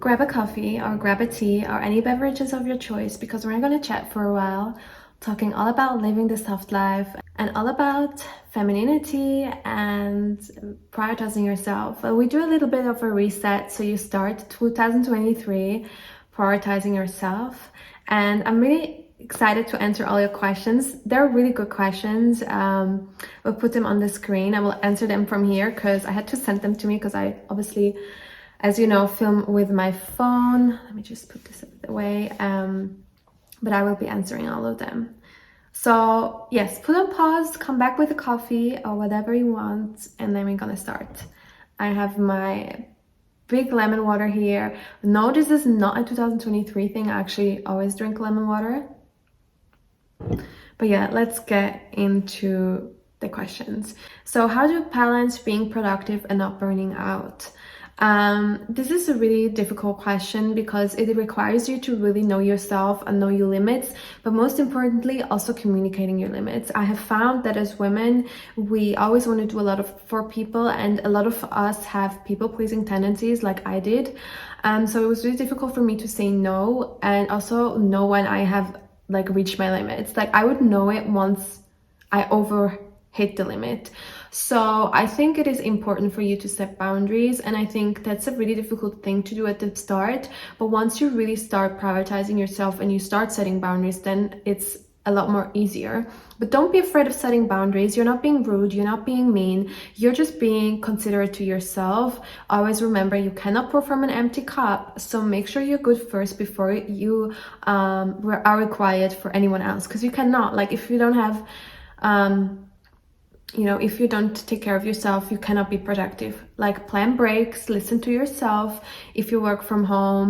grab a coffee or grab a tea or any beverages of your choice because we're going to chat for a while, talking all about living the soft life and all about femininity and prioritizing yourself. We do a little bit of a reset, so you start 2023 prioritizing yourself, and I'm really excited to answer all your questions. They're really good questions. We'll put them on the screen. I will answer them from here because I had to send them to me because I obviously, as you know, film with my phone. Let me just put this away. But I will be answering all of them. So yes, put on pause, come back with a coffee or whatever you want, and then we're gonna start. I have my big lemon water here. No, this is not a 2023 thing. I actually always drink lemon water. But yeah, let's get into the questions. So how do you balance being productive and not burning out? This is a really difficult question because it requires you to really know yourself and know your limits, but most importantly, also communicating your limits. I have found that as women, we always want to do a lot for people, and a lot of us have people-pleasing tendencies like I did. So it was really difficult for me to say no, and also know when I have reached my limits. I would know it once I hit the limit. So I think it is important for you to set boundaries, and I think that's a really difficult thing to do at the start. But once you really start prioritizing yourself and you start setting boundaries, then it's a lot more easier. But don't be afraid of setting boundaries. You're not being rude, you're not being mean, you're just being considerate to yourself. Always remember, you cannot pour from an empty cup, so make sure you're good first before you are required for anyone else, because you cannot, if you don't have if you don't take care of yourself, you cannot be productive. Plan breaks, listen to yourself. If you work from home,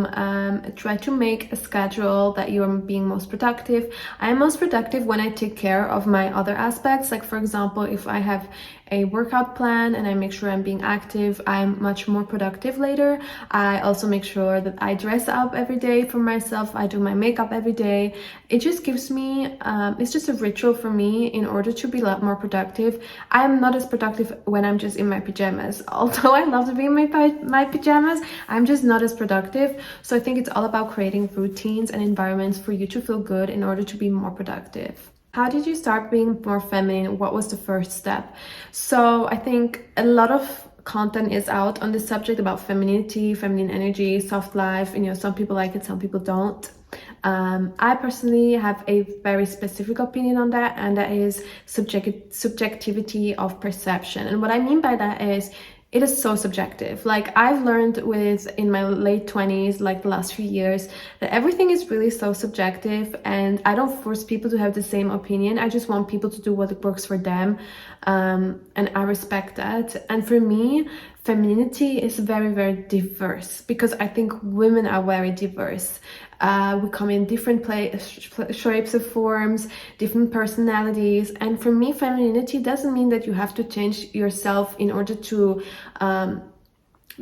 try to make a schedule that you are being most productive. I am most productive when I take care of my other aspects. For example, if I have a workout plan and I make sure I'm being active, I'm much more productive later. I also make sure that I dress up every day for myself. I do my makeup every day. It just gives me, it's just a ritual for me in order to be a lot more productive. I'm not as productive when I'm just in my pajamas. Although I love to be in my pajamas, I'm just not as productive. So I think it's all about creating routines and environments for you to feel good in order to be more productive. How did you start being more feminine? What was the first step? So I think a lot of content is out on this subject about femininity, feminine energy, soft life. Some people like it, some people don't. I personally have a very specific opinion on that, and that is subjectivity of perception. And what I mean by that is, it is so subjective. I've learned in my late 20s, the last few years, that everything is really so subjective, and I don't force people to have the same opinion. I just want people to do what works for them, and I respect that. And for me, femininity is very, very diverse because I think women are very diverse. We come in different shapes of forms, different personalities, and for me, femininity doesn't mean that you have to change yourself in order to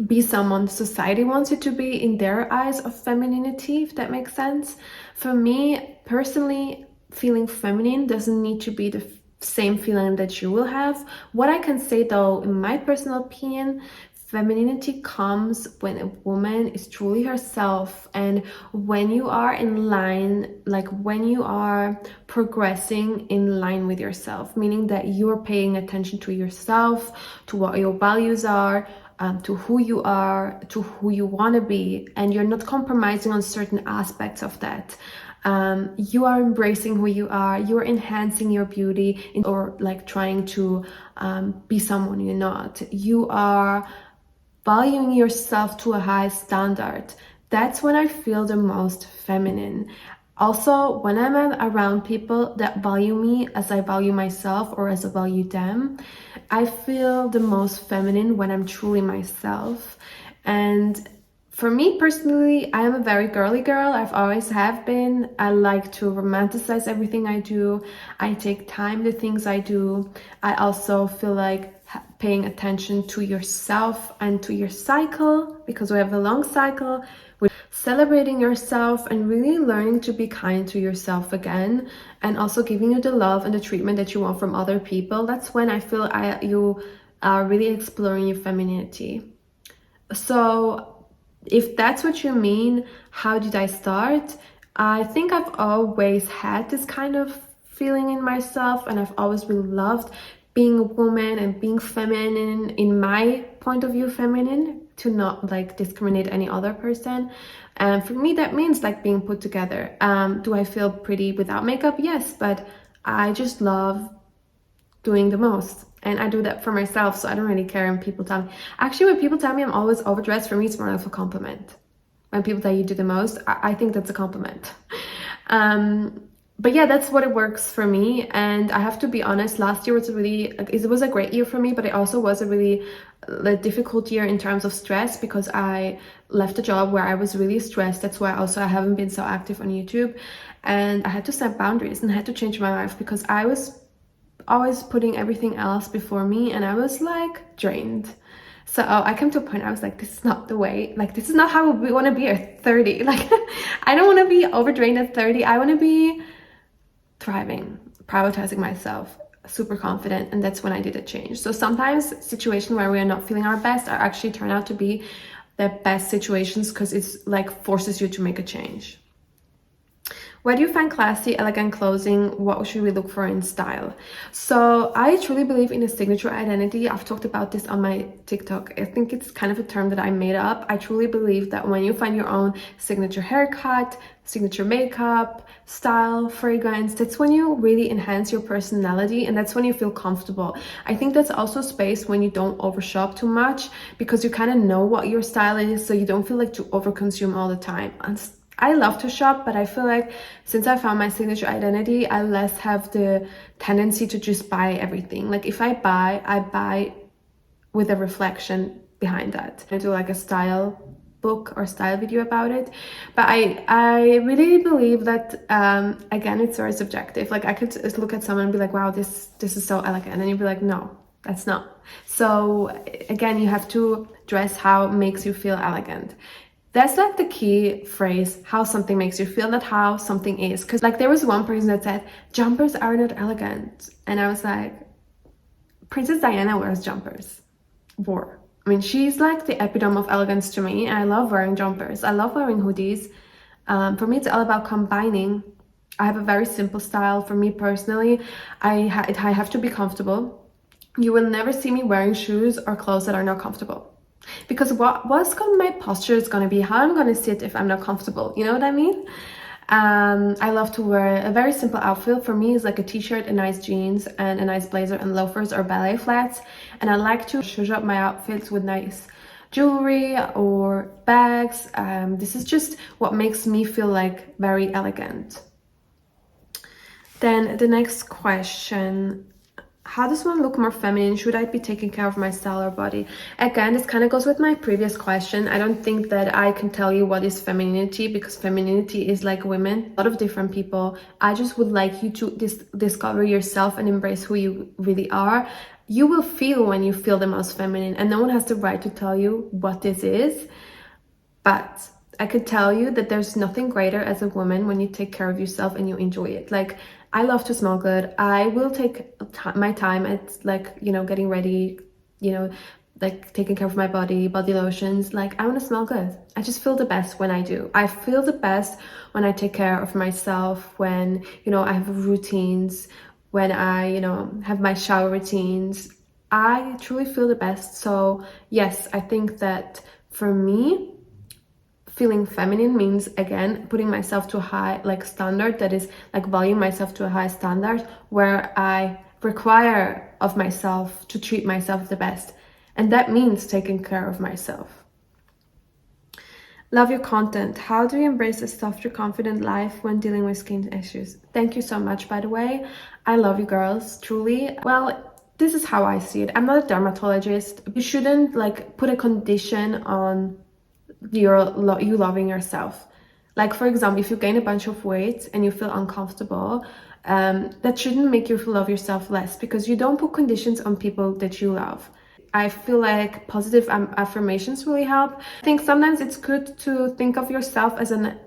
be someone society wants you to be in their eyes of femininity, if that makes sense. For me personally, feeling feminine doesn't need to be the same feeling that you will have. What I can say though, in my personal opinion, femininity comes when a woman is truly herself, and when you are in line, when you are progressing in line with yourself, meaning that you're paying attention to yourself, to what your values are, to who you are, to who you want to be, and you're not compromising on certain aspects of that. You are embracing who you are, you're enhancing your beauty, or trying to be someone you're not. You are valuing yourself to a high standard. That's when I feel the most feminine. Also, when I'm around people that value me as I value myself or as I value them, I feel the most feminine when I'm truly myself. And for me personally, I am a very girly girl. I've always have been. I like to romanticize everything I do. I take time the things I do. I also feel like paying attention to yourself and to your cycle, because we have a long cycle, with celebrating yourself and really learning to be kind to yourself again, and also giving you the love and the treatment that you want from other people. That's when I feel you are really exploring your femininity. So If that's what you mean, how did I start? I think I've always had this kind of feeling in myself, and I've always really loved being a woman and being feminine, in my point of view, feminine, to not like discriminate any other person. And for me, that means like being put together. Do I feel pretty without makeup? Yes, but I just love doing the most. And I do that for myself, so I don't really care when people tell me. Actually, when people tell me I'm always overdressed, for me, it's more of a compliment. When people tell you do the most, I think that's a compliment. But yeah, that's what it works for me. And I have to be honest, last year was it was a great year for me, but it also was a really difficult year in terms of stress, because I left a job where I was really stressed. That's why also I haven't been so active on YouTube. And I had to set boundaries and I had to change my life, because I was always putting everything else before me, and I was like drained. So I came to a point, I was like, this is not the way, like this is not how we want to be at 30. Like I don't want to be overdrained at 30. I want to be thriving, prioritizing myself, super confident. And that's when I did a change. So sometimes situations where we are not feeling our best are actually turn out to be the best situations, because it's like forces you to make a change. Where do you find classy, elegant clothing? What should we look for in style? So I truly believe in a signature identity. I've talked about this on my TikTok. I think it's kind of a term that I made up. I truly believe that when you find your own signature haircut, signature makeup, style, fragrance, that's when you really enhance your personality, and that's when you feel comfortable. I think that's also space when you don't overshop too much, because you kind of know what your style is, so you don't feel like to overconsume all the time. I love to shop, but I feel like since I found my signature identity, I less have the tendency to just buy everything. Like if I buy with a reflection behind that. I do like a style book or style video about it. But I really believe that, again, it's very subjective. Like I could look at someone and be like, wow, this is so elegant. And you'd be like, no, that's not. So again, you have to dress how it makes you feel elegant. That's like the key phrase, how something makes you feel, not how something is. Because like there was one person that said, jumpers are not elegant. And I was like, Princess Diana wears jumpers. I mean, she's like the epitome of elegance to me. And I love wearing jumpers. I love wearing hoodies. For me, it's all about combining. I have a very simple style. For me personally, I have to be comfortable. You will never see me wearing shoes or clothes that are not comfortable. Because my posture is going to be, how I'm going to sit if I'm not comfortable. You know what I mean? I love to wear a very simple outfit. For me, is like a t-shirt, a nice jeans, and a nice blazer and loafers or ballet flats. And I like to zhuzh up my outfits with nice jewelry or bags. This is just what makes me feel like very elegant. Then the next question. How does one look more feminine? Should I be taking care of my style or body? Again, this kind of goes with my previous question. I don't think that I can tell you what is femininity, because femininity is like women, a lot of different people. I just would like you to discover yourself and embrace who you really are. You will feel when you feel the most feminine, and no one has the right to tell you what this is. But I could tell you that there's nothing greater as a woman when you take care of yourself and you enjoy it. Like, I love to smell good. I will take my time at like, getting ready, like taking care of my body lotions. Like, I want to smell good. I just feel the best when I do. I feel the best when I take care of myself, when, I have routines, when I, have my shower routines. I truly feel the best. So yes, I think that for me, feeling feminine means, again, putting myself to a high standard, that is like valuing myself to a high standard, where I require of myself to treat myself the best, and that means taking care of myself. Love your content. How do you embrace a softer, confident life when dealing with skin issues? Thank you so much, by the way. I love you girls, truly. Well, this is how I see it. I'm not a dermatologist. You shouldn't put a condition on you loving yourself. Like, for example, if you gain a bunch of weight and you feel uncomfortable, that shouldn't make you love yourself less, because you don't put conditions on people that you love. I feel like positive affirmations really help. I think sometimes it's good to think of yourself as an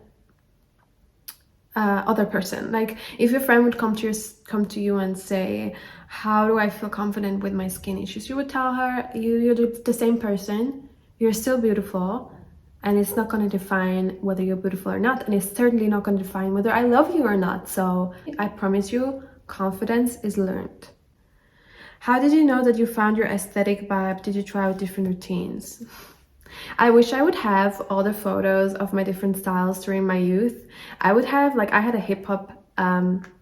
other person. Like, if your friend would come to you and say, how do I feel confident with my skin issues, you would tell her, you're the same person, you're still beautiful, and it's not going to define whether you're beautiful or not, and it's certainly not going to define whether I love you or not. So I promise you, confidence is learned. How did you know that you found your aesthetic vibe? Did you try out different routines? I wish I would have all the photos of my different styles during my youth. I would have, like, I had a hip-hop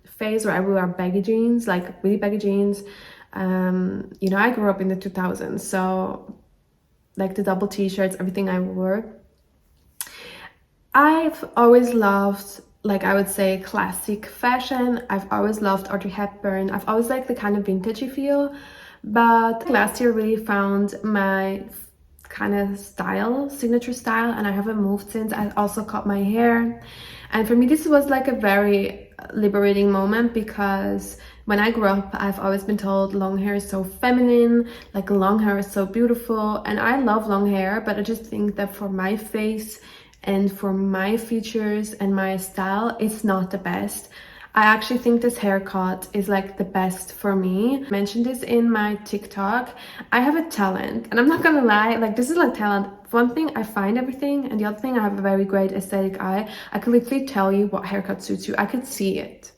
phase where I would wear baggy jeans, like really baggy jeans. You know, I grew up in the 2000s, so like the double t-shirts, everything I wore. I've always loved, like, I would say, classic fashion. I've always loved Audrey Hepburn. I've always liked the kind of vintagey feel, but last year really found my kind of style, signature style, and I haven't moved since. I also cut my hair, and for me this was like a very liberating moment, because when I grew up, I've always been told long hair is so feminine, like long hair is so beautiful, and I love long hair, but I just think that for my face and for my features and my style, it's not the best. I actually think this haircut is like the best for me. I mentioned this in my TikTok. I have a talent, and I'm not gonna lie, like, this is like talent. One thing, I find everything, and the other thing, I have a very great aesthetic eye. I could literally tell you what haircut suits you. I could see it.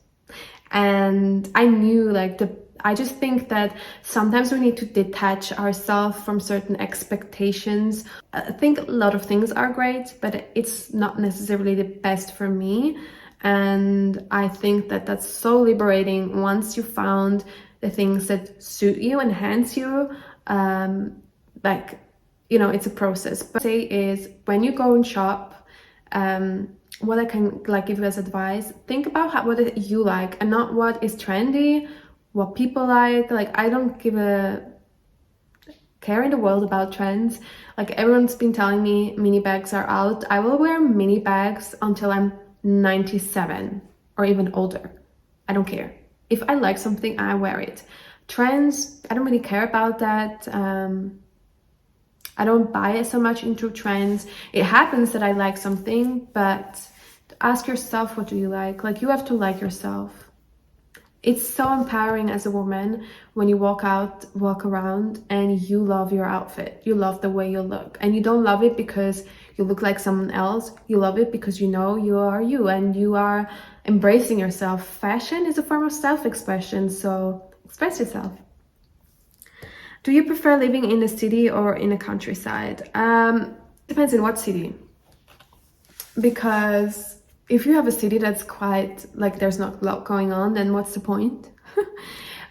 And I knew, like, I just think that sometimes we need to detach ourselves from certain expectations. I think a lot of things are great, but it's not necessarily the best for me. And I think that that's so liberating once you found the things that suit you, enhance you. Like, you know, it's a process. But say is, when you go and shop, what I can like give you as advice, think about what you like and not what is trendy, what people like. Like, I don't give a care in the world about trends. Like, everyone's been telling me mini bags are out. I will wear mini bags until I'm 97 or even older. I don't care. If I like something, I wear it. Trends, I don't really care about that. I don't buy so much into trends. It happens that I like something, but ask yourself, what do you like? Like, you have to like yourself. It's so empowering as a woman when you walk around and you love your outfit. You love the way you look, and you don't love it because you look like someone else. You love it because you know you are you, and you are embracing yourself. Fashion is a form of self-expression, so express yourself. Do you prefer living in a city or in a countryside? Depends in what city. Because if you have a city that's quite, like, there's not a lot going on, then what's the point?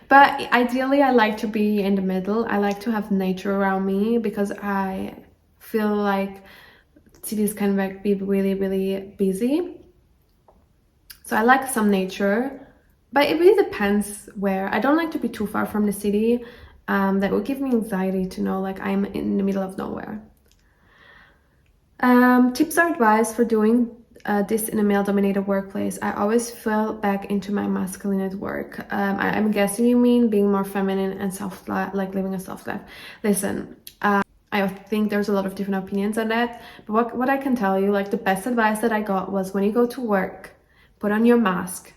But ideally, I like to be in the middle. I like to have nature around me, because I feel like cities can like be really, really busy. So I like some nature, but it really depends where. I don't like to be too far from the city. That would give me anxiety to know, like, I'm in the middle of nowhere. Tips or advice for doing this in a male-dominated workplace. I always fell back into my masculine at work. I'm guessing you mean being more feminine and like living a soft life. Listen, I think there's a lot of different opinions on that, but what I can tell you, like, the best advice that I got was, when you go to work, put on your mask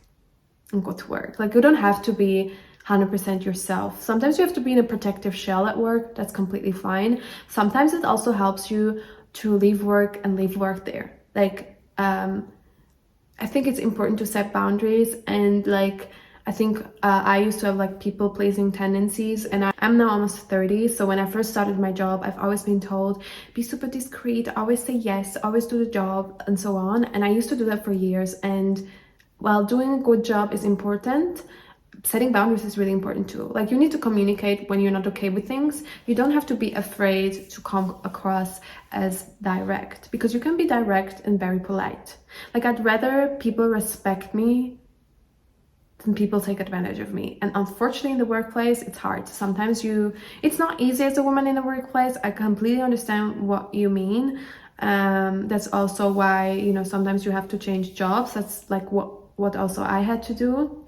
and go to work. Like, you don't have to be 100% yourself. Sometimes you have to be in a protective shell at work. That's completely fine. Sometimes it also helps you to leave work and leave work there. Like, I think it's important to set boundaries, and like, I think I used to have like people-pleasing tendencies, and I'm now almost 30, so when I first started my job, I've always been told, be super discreet, always say yes, always do the job, and so on. And I used to do that for years, and while doing a good job is important, setting boundaries is really important too. Like, you need to communicate when you're not okay with things. You don't have to be afraid to come across as direct, because you can be direct and very polite. Like, I'd rather people respect me than people take advantage of me. And unfortunately, in the workplace, it's hard. Sometimes it's not easy as a woman in the workplace. I completely understand what you mean. That's also why, you know, sometimes you have to change jobs. That's like what also I had to do.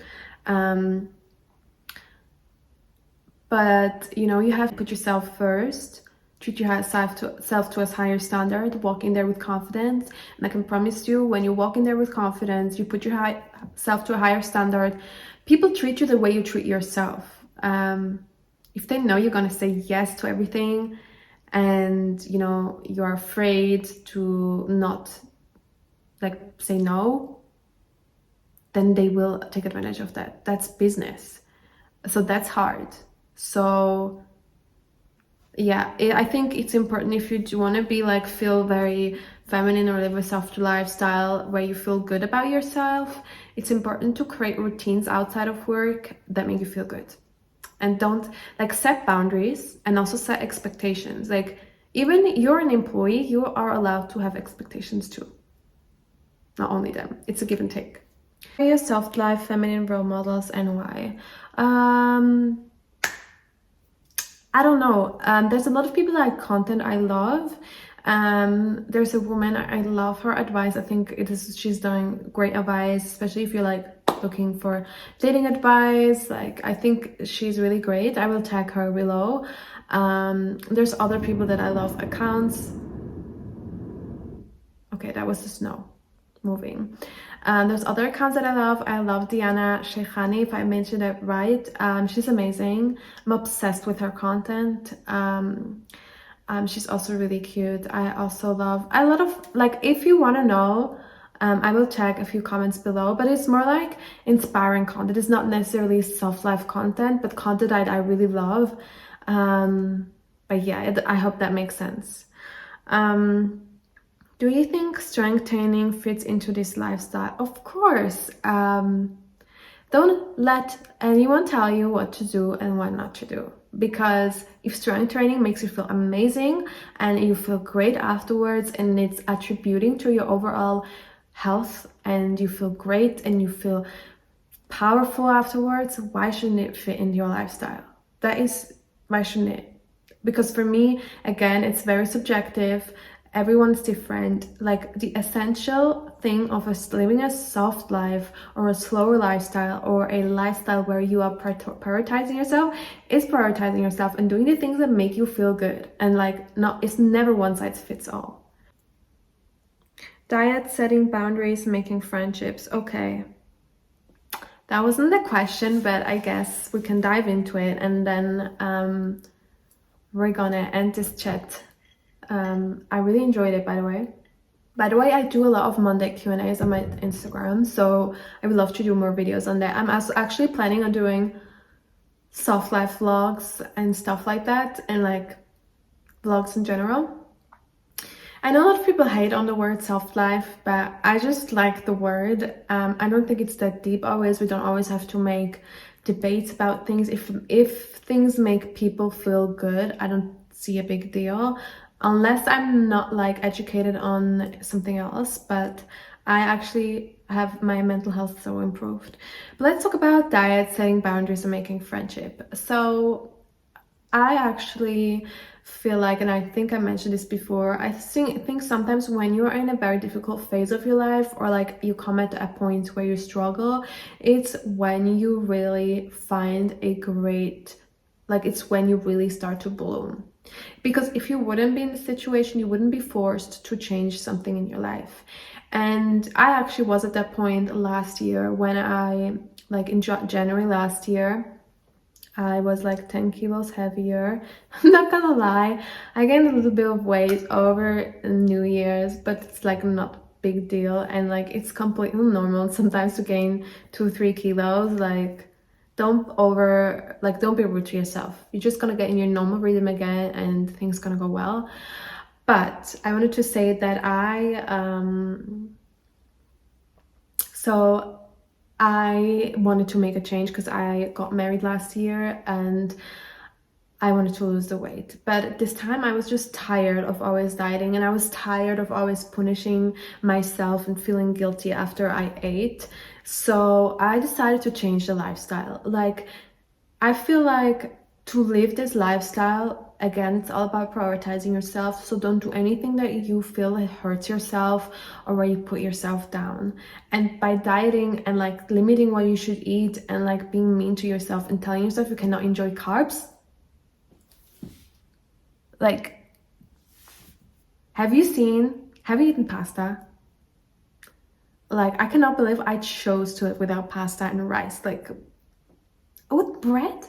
But you know, you have to put yourself first, treat yourself to a higher standard, walk in there with confidence. And I can promise you, when you walk in there with confidence, you put yourself to a higher standard, people treat you the way you treat yourself. If they know you're gonna say yes to everything, and you know you're afraid to not like say no, then they will take advantage of that. That's business. So that's hard. So yeah, I think it's important, if you do want to be like feel very feminine or live a soft lifestyle where you feel good about yourself, it's important to create routines outside of work that make you feel good. And don't like set boundaries, and also set expectations. Like, even you're an employee, you are allowed to have expectations too, not only them. It's a give and take. Your soft life feminine role models and why? I don't know. There's a lot of people like content I love. There's a woman, I love her advice. I think she's doing great advice, especially if you're like looking for dating advice. Like, I think she's really great. I will tag her below. There's other people that I love accounts. Okay, that was the snow moving. There's other accounts that I love. I love Diana Sheikhani, if I mentioned it right. She's amazing. I'm obsessed with her content. She's also really cute. I also love a lot of, like, if you want to know, I will check a few comments below, but it's more like inspiring content. It's not necessarily soft life content, but content I really love. But yeah, I hope that makes sense. Do you think strength training fits into this lifestyle? Of course. Don't let anyone tell you what to do and what not to do. Because if strength training makes you feel amazing and you feel great afterwards, and it's attributing to your overall health, and you feel great and you feel powerful afterwards, why shouldn't it fit into your lifestyle? Why shouldn't it? Because for me, again, it's very subjective. Everyone's different. Like, the essential thing of us living a soft life or a slower lifestyle, or a lifestyle where you are prioritizing yourself, is prioritizing yourself and doing the things that make you feel good. And like, not, it's never one size fits all. Diet, setting boundaries, making friendships. Okay, that wasn't the question, but I guess we can dive into it, and then we're gonna end this chat. I really enjoyed it, by the way. By the way, I do a lot of Monday Q&As on my Instagram, so I would love to do more videos on that. I'm also actually planning on doing soft life vlogs and stuff like that, and like vlogs in general. I know a lot of people hate on the word soft life, but I just like the word. I don't think it's that deep always. We don't always have to make debates about things. If things make people feel good, I don't see a big deal, unless I'm not like educated on something else. But I actually have my mental health so improved. But let's talk about diet, setting boundaries, and making friendship. So I actually feel like, and I think I mentioned this before, I think sometimes when you're in a very difficult phase of your life, or like you come at a point where you struggle, it's when you really find a great, like, it's when you really start to bloom. Because if you wouldn't be in the situation, you wouldn't be forced to change something in your life. And I actually was at that point last year, when I, like in January last year, I was like 10 kilos heavier. I'm not gonna lie, I gained a little bit of weight over New Year's, but it's like not big deal, and like it's completely normal sometimes to gain 2-3 kilos. Like, don't be rude to yourself. You're just gonna get in your normal rhythm again, and things gonna go well. But I wanted to say that I wanted to make a change because I got married last year and I wanted to lose the weight. But this time I was just tired of always dieting, and I was tired of always punishing myself and feeling guilty after I ate. So I decided to change the lifestyle. Like, I feel like to live this lifestyle, again, it's all about prioritizing yourself. So don't do anything that you feel it hurts yourself or where you put yourself down. And by dieting and like limiting what you should eat, and like being mean to yourself and telling yourself you cannot enjoy carbs, like, have you eaten pasta? Like, I cannot believe I chose to live without pasta and rice. Like, with bread?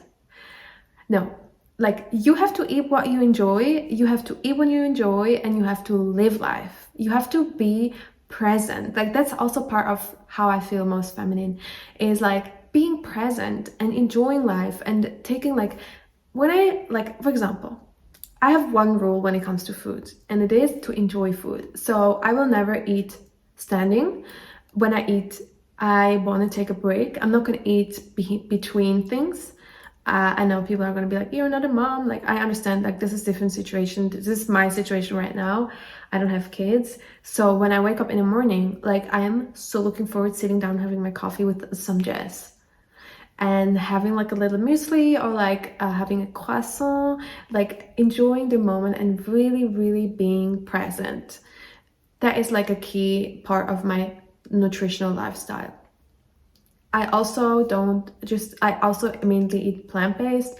No, like, you have to eat what you enjoy, you have to eat when you enjoy, and you have to live life. You have to be present. Like, that's also part of how I feel most feminine, is like being present and enjoying life and taking, like, when I, like, for example, I have one rule when it comes to food, and it is to enjoy food. So I will never eat standing. When I eat, I want to take a break. I'm not going to eat between things. I know people are going to be like, you're not a mom. Like, I understand, like, this is a different situation. This is my situation right now. I don't have kids. So when I wake up in the morning, like, I am so looking forward to sitting down, having my coffee with some jazz and having like a little muesli, or like having a croissant, like enjoying the moment and really, really being present. That is like a key part of my nutritional lifestyle. I also mainly eat plant-based,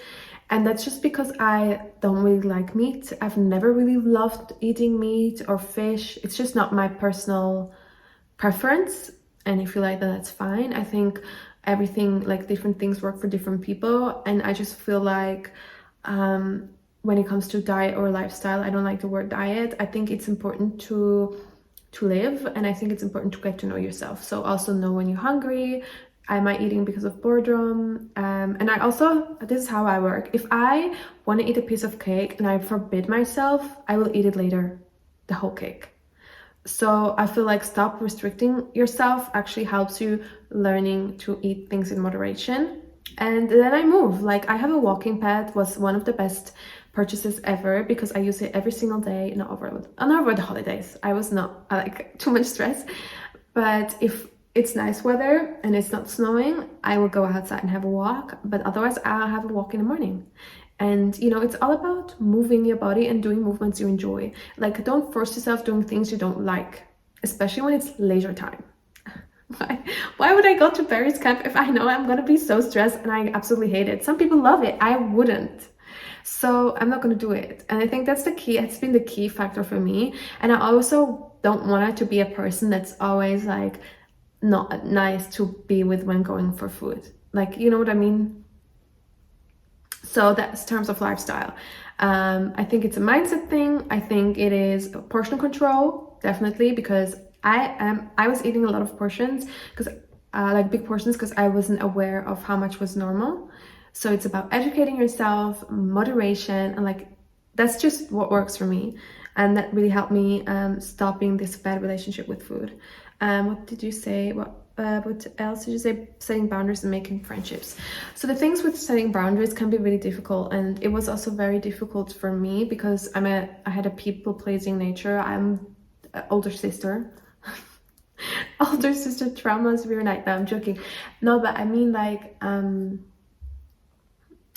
and that's just because I don't really like meat. I've never really loved eating meat or fish. It's just not my personal preference, and if you like that, that's fine. I think everything, like, different things work for different people, and I just feel like when it comes to diet or lifestyle, I don't like the word diet. I think it's important to live, and I think it's important to get to know yourself. So also know when you're hungry. Am I eating because of boredom? And I also, this is how I work. If I want to eat a piece of cake and I forbid myself, I will eat it later, the whole cake. So I feel like stop restricting yourself actually helps you learning to eat things in moderation. And then I move. Like, I have a walking pad, was one of the best purchases ever, because I use it every single day, not over the holidays. I was not like too much stress. But if it's nice weather and it's not snowing, I will go outside and have a walk. But otherwise, I'll have a walk in the morning. And it's all about moving your body and doing movements you enjoy. Like, don't force yourself doing things you don't like, especially when it's leisure time. Why would I go to Paris camp if I know I'm gonna be so stressed and I absolutely hate it? Some people love it, I wouldn't. So I'm not gonna do it. And I think that's the key. It's been the key factor for me. And I also don't want to be a person that's always like not nice to be with when going for food. Like, you know what I mean? So that's terms of lifestyle. I think it's a mindset thing. I think it is portion control, definitely, because I was eating a lot of portions, because like big portions, because I wasn't aware of how much was normal. So it's about educating yourself, moderation, and like, that's just what works for me. And that really helped me stopping this bad relationship with food. What did you say? What else did you say? Setting boundaries and making friendships. So the things with setting boundaries can be really difficult, and it was also very difficult for me because I had a people-pleasing nature. I'm an older sister. Older sister traumas reunite. No, I'm joking. No, but I mean, like,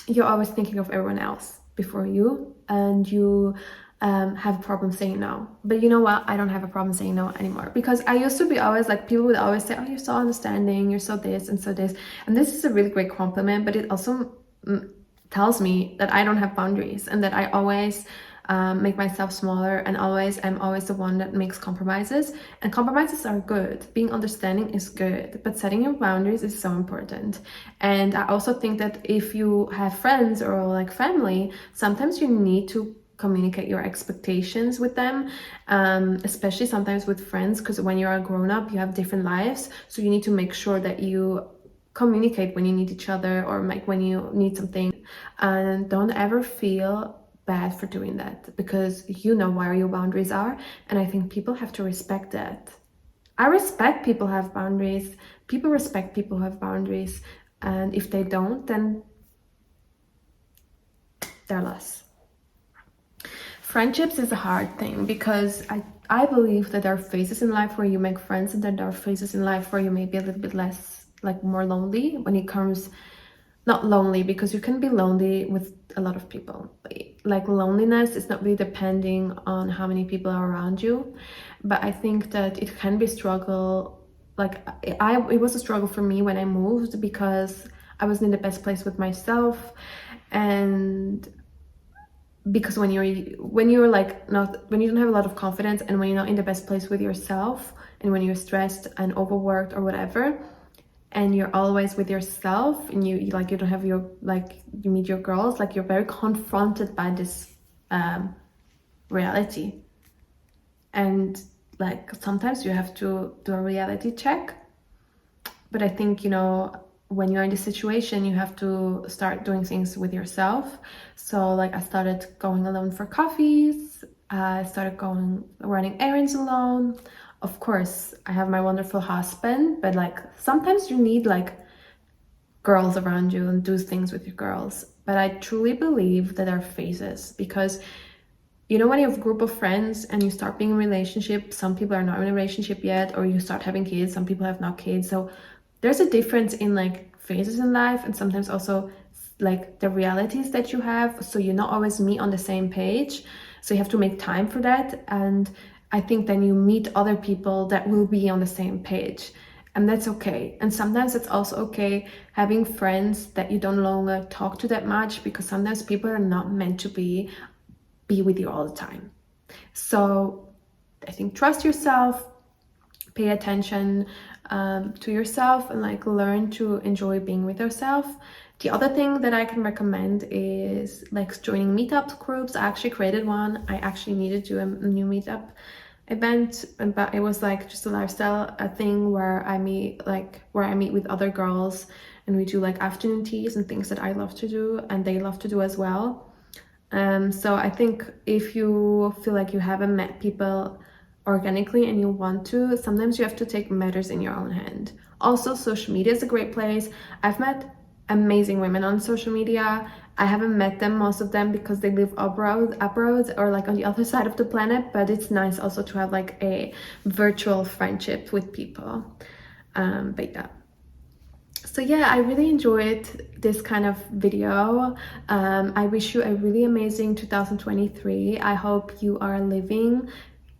you're always thinking of everyone else before you, and you have a problem saying no. But you know what? I don't have a problem saying no anymore, because I used to be always like, people would always say, oh, you're so understanding, you're so this and so this. And this is a really great compliment, but it also tells me that I don't have boundaries, and that I always make myself smaller, and I'm always the one that makes compromises. And compromises are good. Being understanding is good, but setting your boundaries is so important. And I also think that if you have friends or like family, sometimes you need to communicate your expectations with them, especially sometimes with friends, because when you're a grown-up, you have different lives. So you need to make sure that you communicate when you need each other, or like when you need something. And don't ever feel bad for doing that, because you know where your boundaries are, and I think people have to respect that. I respect people who have boundaries. People respect people who have boundaries, and if they don't, then they're less. Friendships is a hard thing, because I believe that there are phases in life where you make friends, and then there are phases in life where you may be a little bit less, like, more lonely when it comes. Not lonely, because you can be lonely with a lot of people. Like, loneliness is not really depending on how many people are around you, but I think that it can be a struggle. Like, it was a struggle for me when I moved, because I wasn't in the best place with myself. And because when you're like not, when you don't have a lot of confidence, and when you're not in the best place with yourself, and when you're stressed and overworked or whatever, and you're always with yourself, and you like, you don't have your, like, you meet your girls, like, you're very confronted by this reality. And like, sometimes you have to do a reality check. But I think, you know, when you're in this situation, you have to start doing things with yourself. So like, I started going alone for coffees. I started running errands alone. Of course, I have my wonderful husband, but like, sometimes you need like girls around you and do things with your girls. But I truly believe that there are phases, because you know, when you have a group of friends and you start being in a relationship, some people are not in a relationship yet, or you start having kids, some people have not kids. So there's a difference in like phases in life, and sometimes also like the realities that you have. So you're not always meet on the same page. So you have to make time for that. And I think then you meet other people that will be on the same page. And that's okay. And sometimes it's also okay having friends that you don't longer talk to that much, because sometimes people are not meant to be with you all the time. So I think trust yourself, pay attention to yourself, and like learn to enjoy being with yourself. The other thing that I can recommend is like joining meetup groups. I actually created one. I actually needed to do a new meetup event, but it was like just a lifestyle thing where I meet with other girls, and we do like afternoon teas and things that I love to do and they love to do as well. So I think if you feel like you haven't met people organically and you want to, sometimes you have to take matters in your own hand. Also, social media is a great place. I've met amazing women on social media. I haven't met them, most of them, because they live abroad or like on the other side of the planet, but it's nice also to have like a virtual friendship with people. But yeah. So yeah, I really enjoyed this kind of video. I wish you a really amazing 2023. I hope you are living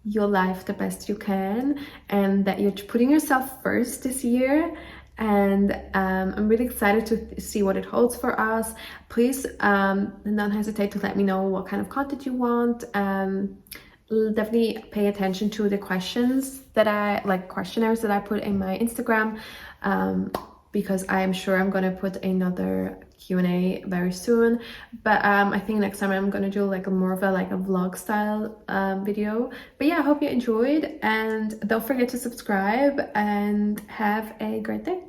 your life the best you can, and that you're putting yourself first this year. And I'm really excited to see what it holds for us. Please don't hesitate to let me know what kind of content you want. Definitely pay attention to the questionnaires that I put in my Instagram, because I'm sure I'm gonna put another Q&A very soon. But I think next time I'm gonna do like more of a vlog style video. But yeah, I hope you enjoyed, and don't forget to subscribe, and have a great day.